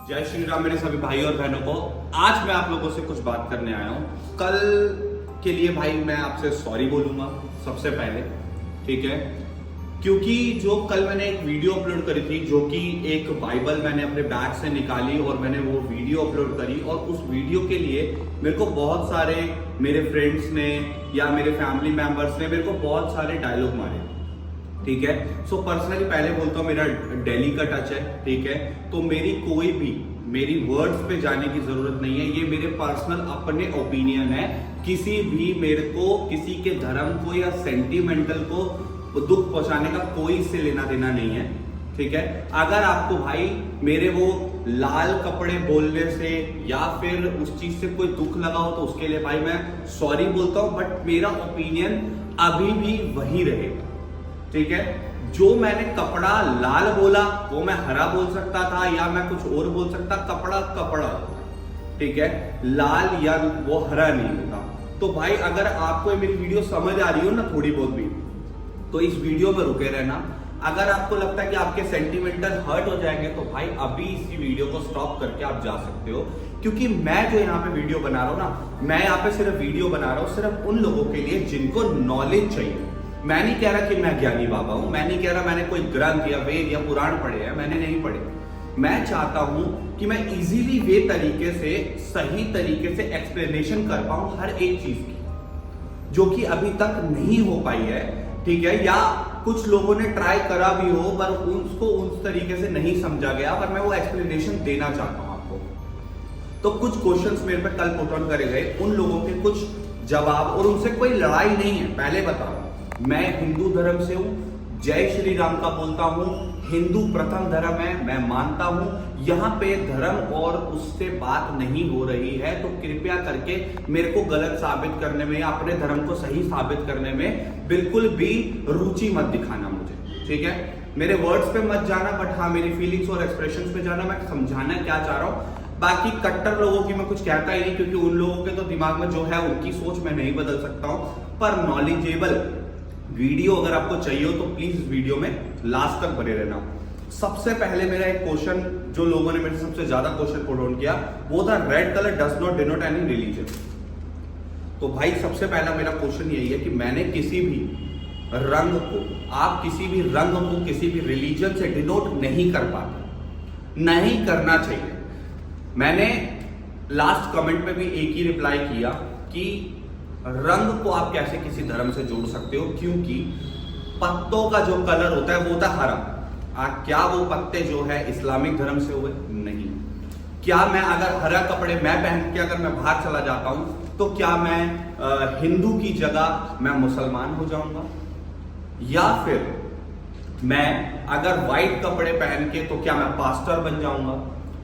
जय श्री राम मेरे सभी भाई और बहनों को। आज मैं आप लोगों से कुछ बात करने आया हूं। कल के लिए भाई मैं आपसे सॉरी बोलूंगा सबसे पहले, ठीक है? क्योंकि जो कल मैंने एक वीडियो अपलोड करी थी, जो कि एक बाइबल मैंने अपने बैग से निकाली और मैंने वो वीडियो अपलोड करी, और उस वीडियो के लिए मेरे को बहुत सारे मेरे फ्रेंड्स ने या मेरे फैमिली मेंबर्स ने मेरे को बहुत सारे डायलॉग मारे, ठीक है? सो पर्सनली पहले बोलता हूँ, मेरा दिल्ली का टच है, ठीक है? तो मेरी कोई भी मेरी वर्ड्स पे जाने की जरूरत नहीं है। ये मेरे पर्सनल अपने ओपिनियन है। किसी भी मेरे को किसी के धर्म को या सेंटिमेंटल को दुख पहुंचाने का कोई इससे लेना देना नहीं है, ठीक है? अगर आपको भाई मेरे वो लाल कपड़े बोलने से या फिर उस चीज से कोई दुख लगा हो तो उसके लिए भाई मैं सॉरी बोलता हूं, बट मेरा ओपिनियन अभी भी वही रहेगा, ठीक है? जो मैंने कपड़ा लाल बोला वो मैं हरा बोल सकता था या मैं कुछ और बोल सकता। कपड़ा कपड़ा, ठीक है? लाल या वो हरा नहीं होता। तो भाई अगर आपको मेरी वीडियो समझ आ रही हो ना थोड़ी बहुत भी, तो इस वीडियो में रुके रहना। अगर आपको लगता है कि आपके सेंटिमेंटल हर्ट हो जाएंगे तो भाई अभी इसी वीडियो को स्टॉप करके आप जा सकते हो। क्योंकि मैं जो यहाँ पे वीडियो बना रहा हूँ ना, मैं यहाँ पे सिर्फ वीडियो बना रहा हूँ सिर्फ उन लोगों के लिए जिनको नॉलेज चाहिए। मैं नहीं कह रहा कि मैं ज्ञानी बाबा हूं, मैं नहीं कह रहा मैंने कोई ग्रंथ या वेद या पुराण पढ़े हैं, मैंने नहीं पढ़े। मैं चाहता हूं कि मैं इजीली वे तरीके से, सही तरीके से एक्सप्लेनेशन कर पाऊं हर एक चीज की, जो कि अभी तक नहीं हो पाई है, ठीक है? या कुछ लोगों ने ट्राई करा भी हो पर उसको उस तरीके से नहीं समझा गया, पर मैं वो एक्सप्लेनेशन देना चाहता हूं आपको। तो कुछ क्वेश्चंस मेरे पे कल पुट ऑन करे गए, उन लोगों के कुछ जवाब, और उनसे कोई लड़ाई नहीं है। पहले बताओ, मैं हिंदू धर्म से हूं, जय श्री राम का बोलता हूं, हिंदू प्रथम धर्म है, मैं मानता हूं। यहां पे धर्म और उससे बात नहीं हो रही है, तो कृपया करके मेरे को गलत साबित करने में या अपने धर्म को सही साबित करने में बिल्कुल भी रुचि मत दिखाना मुझे, ठीक है? मेरे वर्ड्स पे मत जाना, बट हाँ मेरी फीलिंग्स और एक्सप्रेशंस पे जाना। मैं समझाना क्या चाह रहा हूं। बाकी कट्टर लोगों की मैं कुछ कहता ही नहीं, क्योंकि उन लोगों के तो दिमाग में जो है उनकी सोच मैं नहीं बदल सकता हूं। पर नॉलेजेबल वीडियो अगर आपको चाहिए हो तो प्लीज इस वीडियो में लास्ट तक बने रहना। सबसे पहले मेरा एक क्वेश्चन, जो लोगों ने मेरे सबसे ज्यादा क्वेश्चन पुट ऑन किया, वो था red colour does not denote any religion. तो भाई सबसे पहला मेरा क्वेश्चन यही है कि मैंने किसी भी रंग को, आप किसी भी रंग को किसी भी रिलीजन से डिनोट नहीं कर पाते, नहीं करना चाहिए। मैंने लास्ट कमेंट में भी एक ही रिप्लाई किया कि रंग को आप कैसे किसी धर्म से जोड़ सकते हो, क्योंकि पत्तों का जो कलर होता है वो होता है हरा। क्या वो पत्ते जो है इस्लामिक धर्म से हुए? नहीं। क्या मैं अगर हरा कपड़े मैं पहन के अगर मैं बाहर चला जाता हूं तो क्या मैं हिंदू की जगह मैं मुसलमान हो जाऊंगा? या फिर मैं अगर व्हाइट कपड़े पहन के तो क्या मैं पास्टर बन जाऊंगा?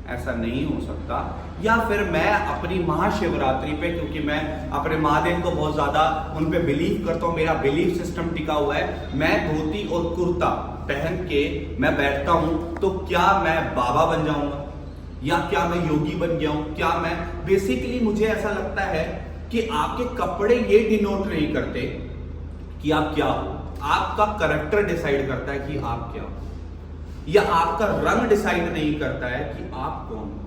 ऐसा नहीं हो सकता। या फिर मैं अपनी महाशिवरात्रि पे, क्योंकि मैं अपने महादेव को बहुत ज्यादा उन पे बिलीव करता हूं, मेरा बिलीफ सिस्टम टिका हुआ है, मैं धोती और कुर्ता पहन के मैं बैठता हूं, तो क्या मैं बाबा बन जाऊंगा? या क्या मैं योगी बन गया हूं? क्या मैं बेसिकली, मुझे ऐसा लगता है कि आपके कपड़े ये डिनोट नहीं करते कि आप क्या हो। आपका कैरेक्टर डिसाइड करता है कि आप क्या हो, या आपका रंग डिसाइड नहीं करता है कि आप कौन हो।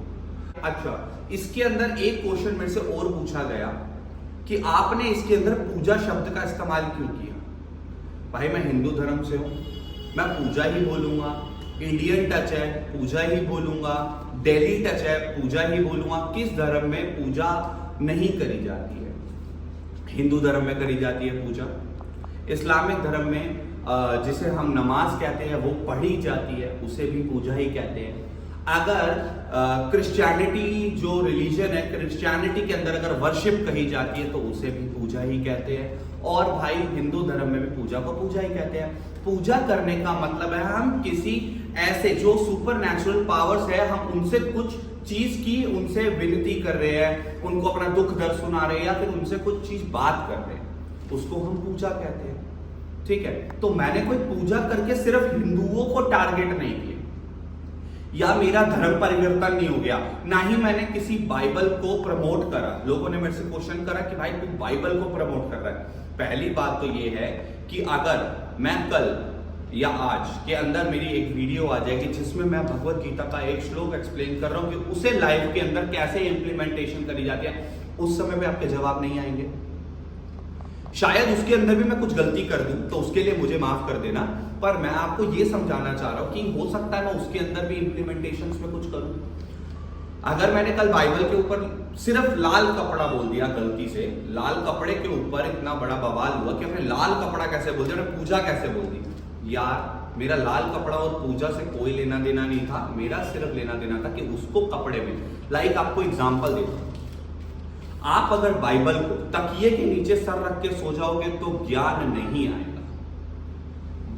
अच्छा, इसके अंदर एक क्वेश्चन मेरे से और पूछा गया कि आपने इसके अंदर पूजा शब्द का इस्तेमाल क्यों किया? भाई मैं हिंदू धर्म से हूं, मैं पूजा ही बोलूंगा। इंडियन टच है, पूजा ही बोलूंगा। दिल्ली टच है, पूजा ही बोलूंगा। किस धर्म में पूजा नहीं करी जाती है? हिंदू धर्म में करी जाती है पूजा। इस्लामिक धर्म में जिसे हम नमाज कहते हैं वो पढ़ी जाती है, उसे भी पूजा ही कहते हैं। अगर क्रिश्चियनिटी जो रिलीजन है, क्रिश्चियनिटी के अंदर अगर वर्शिप कही जाती है तो उसे भी पूजा ही कहते हैं। और भाई हिंदू धर्म में भी पूजा को पूजा ही कहते हैं। पूजा करने का मतलब है हम किसी ऐसे जो सुपर नेचुरल पावर्स है, हम उनसे कुछ चीज की उनसे विनती कर रहे हैं, उनको अपना दुख दर्द सुना रहे हैं, या फिर उनसे कुछ चीज बात कर रहे हैं, उसको हम पूजा कहते हैं, ठीक है? तो मैंने कोई पूजा करके सिर्फ हिंदुओं को टारगेट नहीं किया, या मेरा धर्म परिवर्तन नहीं हो गया, ना ही मैंने किसी बाइबल को प्रमोट करा। लोगों ने मेरे से क्वेश्चन करा कि भाई तू बाइबल को प्रमोट कर रहा है। पहली बात तो ये है कि अगर मैं कल या आज के अंदर मेरी एक वीडियो आ जाएगी जिसमें मैं भगवत गीता का एक श्लोक एक्सप्लेन कर रहा हूं कि उसे लाइफ के अंदर कैसे इंप्लीमेंटेशन करी जाती है, उस समय पे आपके जवाब नहीं आएंगे। शायद उसके अंदर भी मैं कुछ गलती कर दूं तो उसके लिए मुझे माफ कर देना, पर मैं आपको यह समझाना चाह रहा हूं कि हो सकता है मैं उसके अंदर भी इंप्लीमेंटेशन में कुछ करूं। अगर मैंने कल बाइबल के ऊपर सिर्फ लाल कपड़ा बोल दिया गलती से, लाल कपड़े के ऊपर इतना बड़ा बवाल हुआ कि हमने लाल कपड़ा कैसे बोल दिया, हमने पूजा कैसे बोल दी। यार मेरा लाल कपड़ा और पूजा से कोई लेना देना नहीं था, मेरा सिर्फ लेना देना था कि उसको कपड़े में, लाइक आपको एग्जांपल देता हूं, आप अगर बाइबल को तकिए के नीचे सर रख के सो जाओगे तो ज्ञान नहीं आएगा।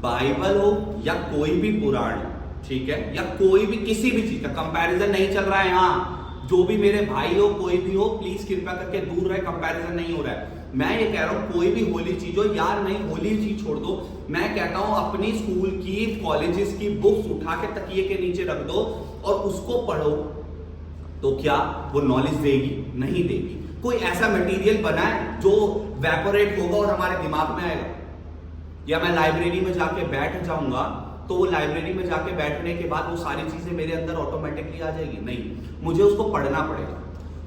बाइबल हो या कोई भी पुराण, ठीक है, या कोई भी किसी भी चीज का कंपैरिजन नहीं चल रहा है। हाँ, जो भी मेरे भाई हो कोई भी हो प्लीज कृपया करके दूर रहे, कंपैरिजन नहीं हो रहा है। मैं ये कह रहा हूं कोई भी होली चीज हो, यार नहीं होली चीज छोड़ दो, मैं कहता हूं अपनी स्कूल की कॉलेजेस की बुक्स उठा के तकिए के नीचे रख दो और उसको पढ़ो, तो क्या वो नॉलेज देगी? नहीं देगी। कोई ऐसा मटेरियल बनाए जो वेपोरेट होगा और हमारे दिमाग में आएगा। या मैं लाइब्रेरी में जाके बैठ जाऊंगा तो वो लाइब्रेरी में जाके बैठने के बाद वो सारी चीजें मेरे अंदर ऑटोमेटिकली आ जाएगी? नहीं, मुझे उसको पढ़ना पड़ेगा,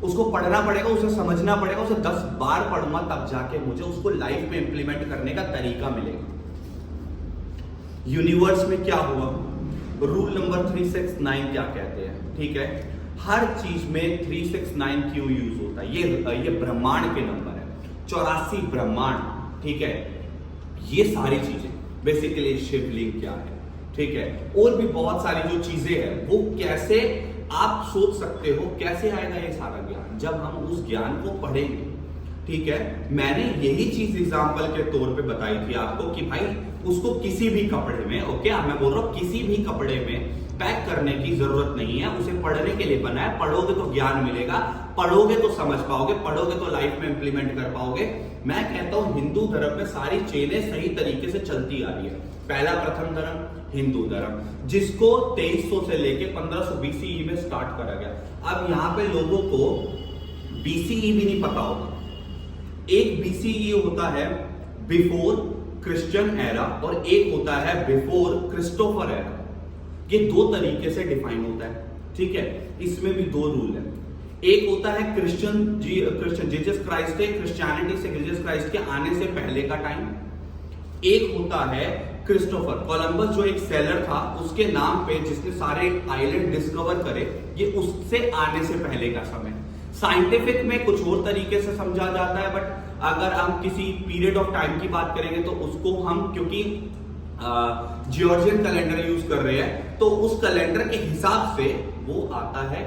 उसको पढ़ना पड़ेगा, उसे समझना पड़ेगा, उसे 10 बार पढ़ूंगा तब जाके मुझे उसको लाइफ में इंप्लीमेंट करने का तरीका मिलेगा। यूनिवर्स में क्या हुआ, रूल नंबर 369 क्या कहते हैं, ठीक है, हर चीज में 369 क्यों यूज होता है? ये ब्रह्मांड के नंबर है, 84 ब्रह्मांड, ठीक है, ये सारी चीजें बेसिकली शिवलिंग क्या है, ठीक है, और भी बहुत सारी जो चीजें हैं वो कैसे आप सोच सकते हो, कैसे आएगा ये सारा ज्ञान? जब हम उस ज्ञान को पढ़ेंगे, ठीक है। मैंने यही चीज एग्जांपल के तौर पे बताई थी आपको कि भाई उसको किसी भी कपड़े में, ओके, मैं बोल रहा हूं किसी भी कपड़े में पैक करने की जरूरत नहीं है, उसे पढ़ने के लिए बना है। पढ़ोगे तो ज्ञान मिलेगा, पढ़ोगे तो समझ पाओगे, पढ़ोगे तो लाइफ में इंप्लीमेंट कर पाओगे। मैं कहता हूं हिंदू धर्म में सारी चेनें सही तरीके से चलती आ रही है। पहला प्रथम धर्म हिंदू धर्म, जिसको 2300 से लेके 1500 BCE में स्टार्ट करा गया। अब यहां पे लोगों को BCE भी नहीं पता होगा। एक BCE होता है बिफोर क्रिश्चियन एरा और एक होता है बिफोर क्रिस्टोफर एरा। ये दो तरीके से डिफाइन होता है, ठीक है। इसमें भी दो रूल है। एक होता है क्रिश्चियन जीसस क्राइस्ट के, क्रिश्चियनिटी से जीसस क्राइस्ट के आने से पहले का टाइम। एक होता है क्रिस्टोफर कोलंबस, जो एक सेलर था, उसके नाम पे जिसने सारे आइलैंड डिस्कवर करे, ये उससे आने से पहले का समय। साइंटिफिक में कुछ और तरीके से समझा जाता है, बट अगर हम किसी पीरियड ऑफ टाइम की बात करेंगे तो उसको हम, क्योंकि जॉर्जियन कैलेंडर यूज कर रहे हैं, तो उस कैलेंडर के हिसाब से वो आता है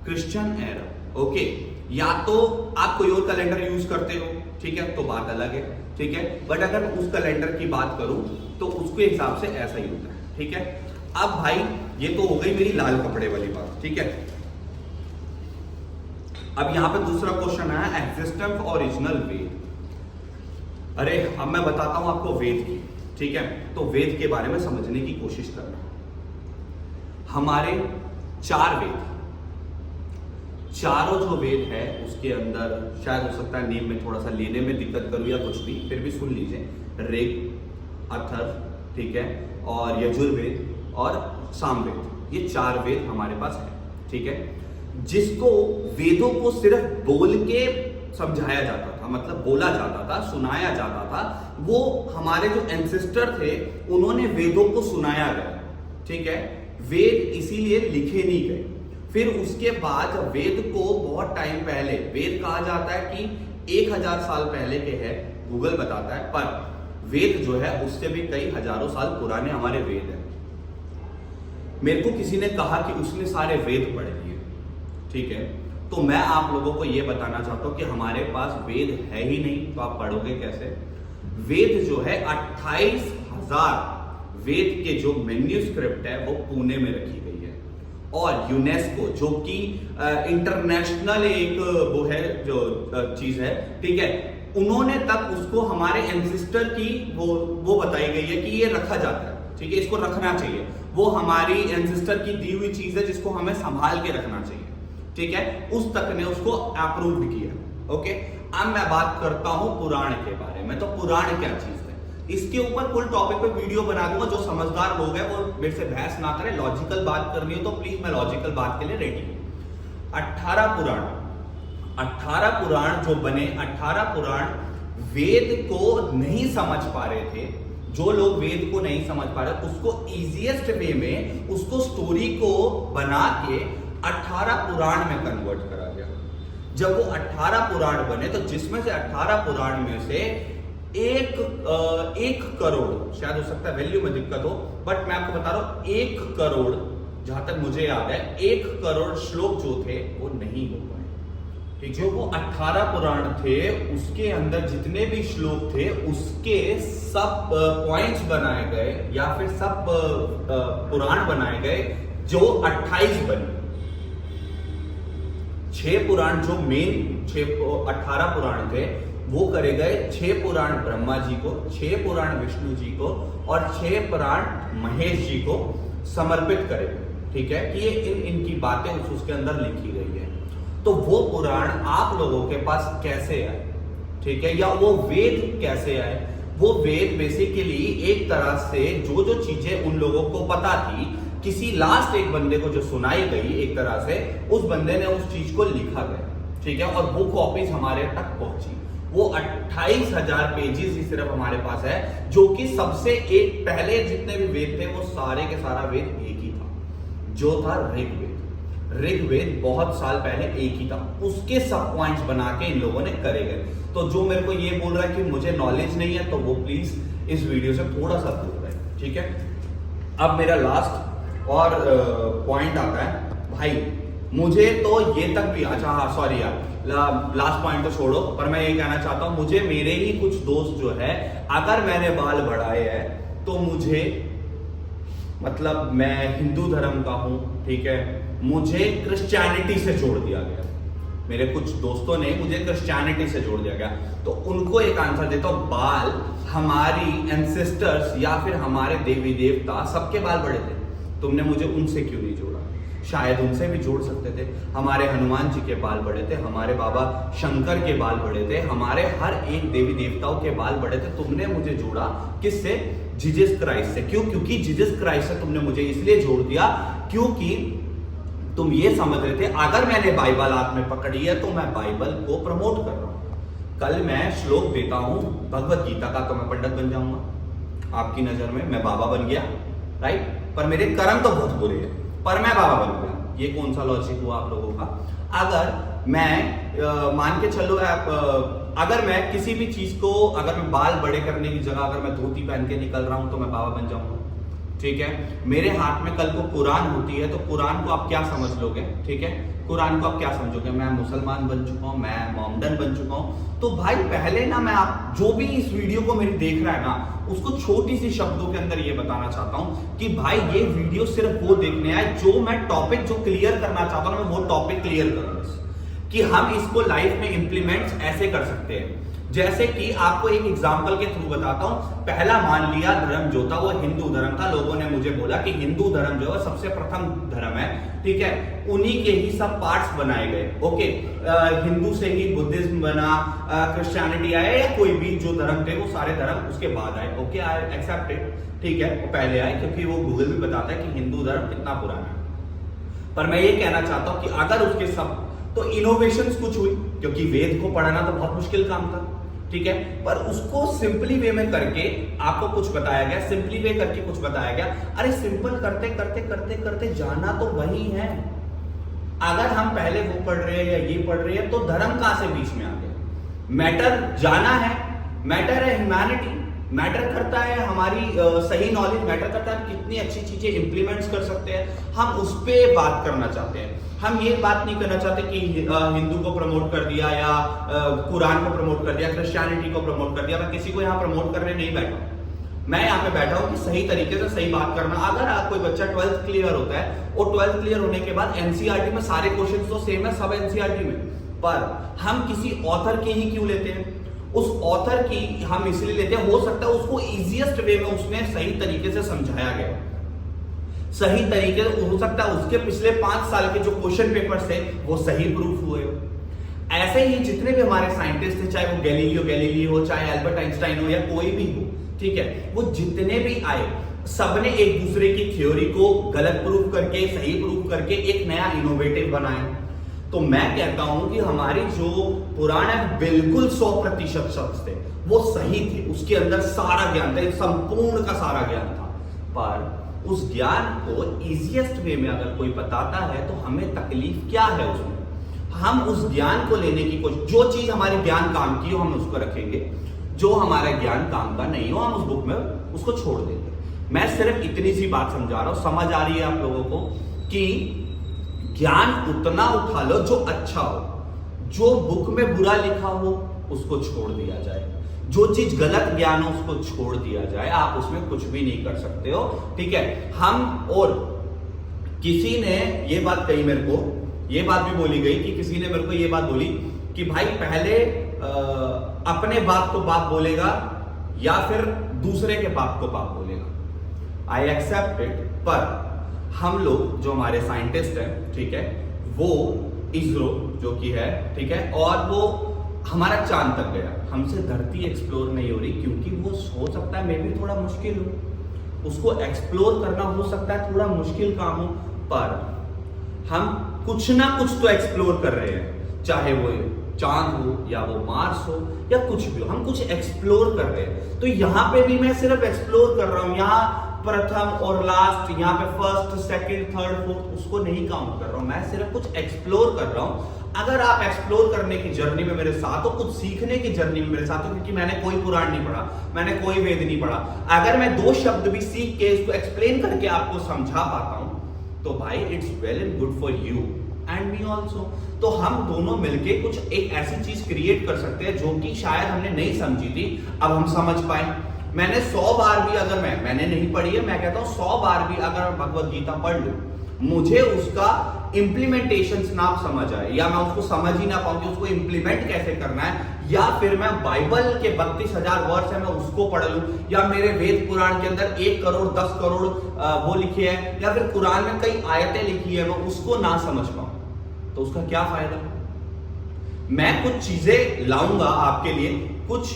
क्रिश्चियन एरा, ओके। या तो आप कोई और कैलेंडर यूज करते हो, ठीक है, तो बात अलग है, ठीक है, बट अगर उस कैलेंडर की बात करूं तो उसके हिसाब से ऐसा ही होता है, ठीक है। अब भाई ये तो हो गई मेरी लाल कपड़े वाली बात, ठीक है। अब यहां पे दूसरा क्वेश्चन आया, एग्जिस्टेंस ऑफ ओरिजिनल वेद। अरे अब मैं बताता हूं आपको वेद की, ठीक है। तो वेद के बारे में समझने की कोशिश करना। हमारे 4 वेद, चारों जो वेद है उसके अंदर, शायद हो सकता है नेम में थोड़ा सा लेने में दिक्कत करूं या कुछ भी, फिर भी सुन लीजिए। ऋग, अथर्व, ठीक है, और यजुर्वेद और सामवेद, ये 4 वेद हमारे पास है, ठीक है। जिसको वेदों को सिर्फ बोल के समझाया जाता था, मतलब बोला जाता था, सुनाया जाता था, वो हमारे जो एंसेस्टर थे उन्होंने वेदों को सुनाया गया, ठीक है। वेद इसीलिए लिखे नहीं गए। फिर उसके बाद वेद को बहुत टाइम पहले, वेद कहा जाता है कि 1000 साल पहले के है, गूगल बताता है, पर वेद जो है उससे भी कई हजारों साल पुराने हमारे वेद हैं। मेरे को किसी ने कहा कि उसने सारे वेद पढ़ लिए, ठीक है, तो मैं आप लोगों को यह बताना चाहता हूं कि हमारे पास वेद है ही नहीं, तो आप पढ़ोगे कैसे? वेद जो है 28,000 वेद के जो मैन्युस्क्रिप्ट है वो पुणे में रखी गई है, और यूनेस्को जो कि इंटरनेशनल एक वो है जो चीज है, ठीक है, उन्होंने तक उसको हमारे एंसेस्टर की वो बताई गई है कि ये रखा जाता है, ठीक है, इसको रखना चाहिए। वो हमारी एंसेस्टर की दी हुई चीज है जिसको हमें संभाल के रखना चाहिए, ठीक है। उस तक ने उसको अप्रूव किया, ओके। अब मैं बात करता हूं पुराण के बारे में। तो पुराण क्या चीज है? इसके ऊपर फुल टॉपिक पे वीडियो बना दूंगा। जो समझदार लोग हैं वो मेरे से बहस ना करें, लॉजिकल बात करनी हो तो प्लीज मैं लॉजिकल बात के लिए रेडी हूं। 18 पुराण जो बने, 18 पुराण वेद को नहीं समझ पा रहे थे। जो लोग वेद को नहीं समझ पा रहे उसको इजीएस्ट वे में उसको स्टोरी को बना के 18 पुराण में कन्वर्ट करा गया। जब वो 18 पुराण बने तो जिसमें से 18 पुराण में से एक करोड़, शायद हो सकता है वैल्यू में दिक्कत हो, बट मैं आपको बता रहा हूं 1 करोड़, जहां तक मुझे याद है 1 करोड़ श्लोक जो थे वो नहीं हो पाए। ठीक, जो वो 18 पुराण थे उसके अंदर जितने भी श्लोक थे उसके सब पॉइंट्स बनाए गए या फिर सब पुराण बनाए गए जो 28 बने। 6 पुराण जो मेन 18 पुराण थे वो करे गए, 6 पुराण ब्रह्मा जी को, 6 पुराण विष्णु जी को और 6 पुराण महेश जी को समर्पित करे। ठीक है, कि ये इनकी बातें उसके अंदर लिखी गई है। तो वो पुराण आप लोगों के पास कैसे आए? ठीक है, या वो वेद कैसे आए? वो वेद बेसिकली एक तरह से जो जो चीजें उन लोगों को पता थी, किसी लास्ट एक बंदे को जो सुनाई गई एक तरह से, उस बंदे ने उस चीज को लिखा गया। ठीक है, और वो कॉपीज हमारे तक पहुंची। वो 28,000 पेजेस ही सिर्फ हमारे पास है, जो कि सबसे एक पहले जितने भी वेद थे वो सारे के सारा वेद एक ही था, जो था ऋग्वेद। ऋग्वेद बहुत साल पहले एक ही था, उसके सब पॉइंट्स बना के इन लोगों ने करे गए। तो जो मेरे को ये बोल रहा है कि मुझे नॉलेज नहीं है, तो वो प्लीज इस वीडियो से थोड़ा सा दूर रहे। ठीक है, अब मेरा लास्ट और पॉइंट आता है भाई, मुझे तो ये तक भी, अच्छा हाँ सॉरी यार, लास्ट पॉइंट तो छोड़ो, पर मैं ये कहना चाहता हूं, मुझे मेरे ही कुछ दोस्त जो है, अगर मैंने बाल बढ़ाए हैं तो मुझे, मतलब मैं हिंदू धर्म का हूं, ठीक है, मुझे क्रिश्चियनिटी से जोड़ दिया गया। मेरे कुछ दोस्तों ने मुझे क्रिश्चियनिटी से जोड़ दिया गया। तो उनको एक आंसर देता हूं, बाल हमारी एंसेस्टर्स या फिर हमारे देवी देवता सबके बाल बड़े थे, तुमने मुझे उनसे क्यों नहीं जोड़ा? शायद उनसे भी जोड़ सकते थे। हमारे हनुमान जी के बाल बड़े थे, हमारे बाबा शंकर के बाल बड़े थे, हमारे हर एक देवी देवताओं के बाल बड़े थे। तुमने मुझे जोड़ा किससे? जीसस क्राइस्ट से। क्यों? क्योंकि जीसस क्राइस्ट से तुमने मुझे इसलिए जोड़ दिया क्योंकि तुम ये समझ रहे थे अगर मैंने बाइबल हाथ में पकड़ी है तो मैं बाइबल को प्रमोट कर रहा हूं। कल मैं श्लोक देता हूं भगवत गीता का तो मैं पंडित बन जाऊंगा, आपकी नजर में मैं बाबा बन गया, राइट? पर मेरे कर्म तो बहुत बुरे हैं, पर मैं बाबा बन गया। ये कौन सा लॉजिक हुआ आप लोगों का? अगर मैं मान के चलो, अगर मैं किसी भी चीज को, अगर मैं बाल बड़े करने की जगह अगर मैं धोती पहन के निकल रहा हूं तो मैं बाबा बन जाऊंगा। ठीक है, मेरे हाथ में कल को कुरान होती है तो कुरान को आप क्या समझ लोगे? ठीक है, कुरान को आप क्या समझोगे? मैं मुसलमान बन चुका हूं, मैं मोमडन बन चुका हूं। तो भाई पहले ना, मैं आप जो भी इस वीडियो को मेरी देख रहा है ना, उसको छोटी सी शब्दों के अंदर ये बताना चाहता हूं कि भाई ये वीडियो सिर्फ वो देखने आए जो मैं टॉपिक जो क्लियर करना चाहता हूं, मैं वो टॉपिक क्लियर करूंगा कि हम इसको लाइफ में इंप्लीमेंट ऐसे कर सकते हैं। जैसे कि आपको एक एग्जांपल के थ्रू बताता हूं। पहला मान लिया धर्म जो था वो हिंदू धर्म था। लोगों ने मुझे बोला कि हिंदू धर्म जो है सबसे प्रथम धर्म है, ठीक है, उन्हीं के ही सब पार्ट्स बनाए गए। ओके, हिंदू से ही बुद्धिज्म बना, क्रिश्चियनिटी आया, या कोई भी जो धर्म थे वो सारे धर्म उसके बाद आए। ओके, आई एक्सेप्ट इट, ठीक है, वो पहले आए क्योंकि वो गूगल भी बताता है कि हिंदू धर्म कितना पुराना है। पर मैं ये कहना चाहता हूं कि अगर उसके सब तो इनोवेशंस कुछ हुई, क्योंकि वेद को पढ़ना तो बहुत मुश्किल काम था, ठीक है, पर उसको सिंपली वे में करके आपको कुछ बताया गया, सिंपली वे करके कुछ बताया गया। अरे सिंपल करते करते करते करते जाना तो वही है। अगर हम पहले वो पढ़ रहे हैं या ये पढ़ रहे हैं तो धर्म कहां से बीच में आ गया? मैटर जाना है, मैटर है ह्यूमैनिटी, मैटर करता है हमारी सही नॉलेज, मैटर करता है कितनी अच्छी चीजें इंप्लीमेंट कर सकते हैं। हम उस पर बात करना चाहते हैं। हम ये बात नहीं करना चाहते कि हिंदू को प्रमोट कर दिया या कुरान को प्रमोट कर दिया, क्रिश्चियनिटी को प्रमोट कर दिया। मैं किसी को यहाँ प्रमोट करने नहीं बैठा, मैं यहाँ पे बैठा हूँ कि सही तरीके से सही बात करना। अगर कोई बच्चा 12th क्लियर होता है और 12th क्लियर होने के बाद एनसीईआरटी में सारे क्वेश्चन तो सेम है, सब एनसीईआरटी में, पर हम किसी ऑथर के ही क्यों लेते हैं? उस ऑथर की हम इसलिए लेते हैं, हो सकता है उसको इजीएस्ट वे में उसने सही तरीके से समझाया गया, सही तरीके से, हो सकता है उसके पिछले 5 साल के जो क्वेश्चन पेपर्स थे वो सही प्रूफ हुए। ऐसे ही जितने भी हमारे साइंटिस्ट थे, चाहे वो गैलीलियो हो, चाहे एल्बर्ट आइंस्टाइन हो या कोई भी हो, ठीक है, वो जितने भी आए सबने एक दूसरे की थ्योरी को गलत प्रूव करके सही प्रूव करके एक नया इनोवेटिव बनाया। तो मैं कहता हूं कि हमारी जो पुराने बिल्कुल 100% शख्स थे वो सही थे, उसके अंदर सारा ज्ञान था, संपूर्ण का सारा ज्ञान था। पर उस ज्ञान को इजीएस्ट वे में अगर कोई बताता है तो हमें तकलीफ क्या है उसमें? हम उस ज्ञान को लेने की कोशिश, जो चीज हमारे ज्ञान काम की हो हम उसको रखेंगे, जो हमारा ज्ञान काम का नहीं हो हम उस बुक में उसको छोड़ देंगे। मैं सिर्फ इतनी सी बात समझा रहा हूं, समझ आ रही है आप लोगों को कि ज्ञान उतना उठा लो जो अच्छा हो, जो बुक में बुरा लिखा हो उसको छोड़ दिया जाए, जो चीज गलत ज्ञान हो उसको छोड़ दिया जाए, आप उसमें कुछ भी नहीं कर सकते हो। ठीक है, हम और किसी ने ये बात कही मेरे को, ये बात भी बोली गई कि किसी ने मेरे को ये बात बोली कि भाई पहले अपने बाप को बाप बोलेगा या फिर दूसरे के बाप को बाप बोलेगा। आई एक्सेप्ट इट, पर हम लोग जो हमारे साइंटिस्ट हैं, ठीक है, वो इसरो जो कि है, ठीक है, और वो हमारा चांद तक गया, हमसे धरती एक्सप्लोर नहीं हो रही क्योंकि वो हो सकता है मे भी थोड़ा मुश्किल हो, उसको एक्सप्लोर करना हो सकता है थोड़ा मुश्किल काम हो, पर हम कुछ ना कुछ तो एक्सप्लोर कर रहे हैं, चाहे वो चांद हो या वो मार्स हो या कुछ भी हो, हम कुछ एक्सप्लोर कर रहे हैं। तो यहां पे भी मैं सिर्फ एक्सप्लोर कर रहा हूं, यहां प्रथम और लास्ट, यहाँ पे फर्स्ट सेकंड थर्ड फोर्थ उसको नहीं काउंट कर रहा हूं, मैं सिर्फ कुछ एक्सप्लोर कर रहा हूं। अगर आप एक्सप्लोर करने की जर्नी में मेरे साथ हो, कुछ सीखने की जर्नी में मेरे साथ हो, क्योंकि मैंने कोई पुराण नहीं पढ़ा, मैंने कोई वेद नहीं पढ़ा, अगर मैं 2 शब्द भी सीख के इसको एक्सप्लेन करके आपको समझा पाता हूं तो भाई it's well and good for you and me also. तो हम दोनों मिलके कुछ एक ऐसी चीज क्रिएट कर सकते हैं जो कि शायद हमने नहीं समझी थी, अब हम समझ पाए। मैंने 100 बार भी अगर मैंने नहीं पढ़ी है, मैं कहता हूं 100 बार भी अगर भगवत गीता पढ़ लूं, मुझे उसका इंप्लीमेंटेशन ना समझ आए या मैं उसको समझ ही ना पाऊं कि उसको इंप्लीमेंट कैसे करना है, या फिर मैं बाइबल के 32,000 वर्ष है मैं उसको पढ़ लूं, या मेरे वेद पुराण के अंदर 1 करोड़ 10 करोड़ वो लिखे हैं, या फिर कुरान में कई आयतें लिखी है, मैं उसको ना समझ पाऊं तो उसका क्या फायदा? मैं कुछ चीजें लाऊंगा आपके लिए, कुछ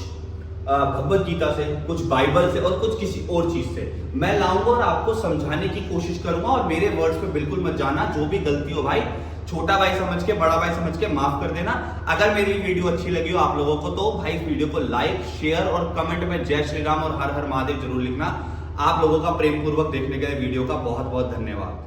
भगवत गीता से, कुछ बाइबल से और कुछ किसी और चीज से मैं लाऊंगा और आपको समझाने की कोशिश करूंगा। और मेरे वर्ड्स पे बिल्कुल मत जाना, जो भी गलती हो भाई छोटा भाई समझ के, बड़ा भाई समझ के माफ कर देना। अगर मेरी वीडियो अच्छी लगी हो आप लोगों को तो भाई इस वीडियो को लाइक शेयर और कमेंट में जय श्री राम और हर हर महादेव जरूर लिखना। आप लोगों का प्रेम पूर्वक देखने के लिए वीडियो का बहुत बहुत धन्यवाद।